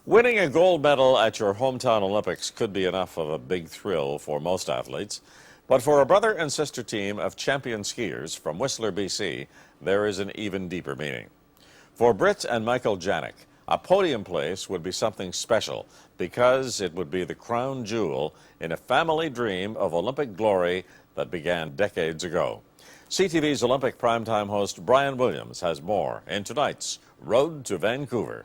Winning a gold medal at your hometown Olympics could be enough of a big thrill for most athletes. But for a brother and sister team of champion skiers from Whistler, BC, there is an even deeper meaning. For Britt and Michael Janyk, a podium place would be something special because it would be the crown jewel in a family dream of Olympic glory that began decades ago. CTV's Olympic primetime host Brian Williams has more in tonight's Road to Vancouver.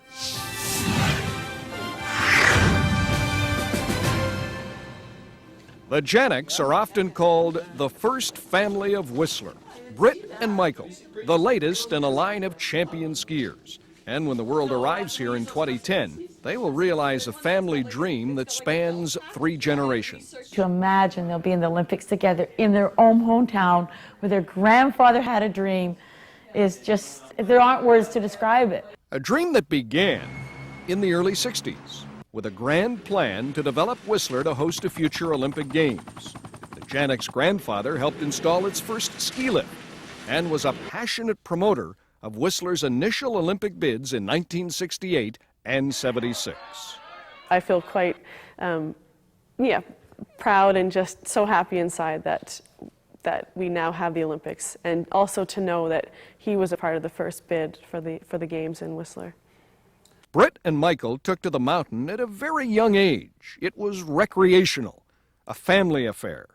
The Janyks are often called the first family of Whistler. Britt and Michael, the latest in a line of champion skiers. And when the world arrives here in 2010, they will realize a family dream that spans 3 generations. To imagine they'll be in the Olympics together in their own hometown where their grandfather had a dream is just, there aren't words to describe it. A dream that began in the early 60s with a grand plan to develop Whistler to host a future Olympic Games. The Janyks' grandfather helped install its first ski lift and was a passionate promoter of Whistler's initial Olympic bids in 1968 and 76. I feel quite, proud and just so happy inside that we now have the Olympics, and also to know that he was a part of the first bid for the Games in Whistler. Britt and Michael took to the mountain at a very young age. It was recreational, a family affair,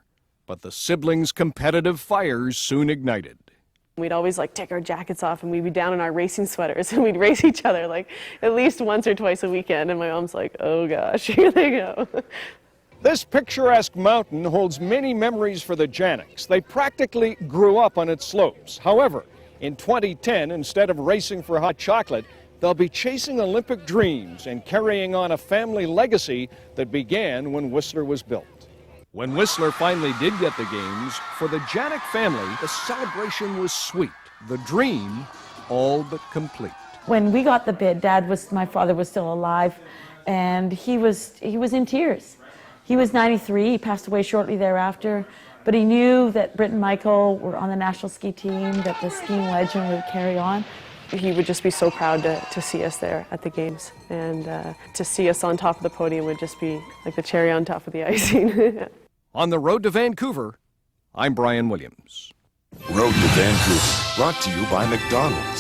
but the siblings' competitive fires soon ignited. We'd always take our jackets off and we'd be down in our racing sweaters and we'd race each other at least once or twice a weekend, and my mom's like, oh gosh, here they go. This picturesque mountain holds many memories for the Janyks. They practically grew up on its slopes. However, in 2010, instead of racing for hot chocolate, they'll be chasing Olympic dreams and carrying on a family legacy that began when Whistler was built. When Whistler finally did get the Games, for the Janyk family, the celebration was sweet. The dream all but complete. When we got the bid, my father was still alive, and he was in tears. He was 93, he passed away shortly thereafter, but he knew that Britt and Michael were on the national ski team, that the skiing legend would carry on. He would just be so proud to see us there at the Games, and to see us on top of the podium would just be like the cherry on top of the icing. On the road to Vancouver, I'm Brian Williams. Road to Vancouver, brought to you by McDonald's.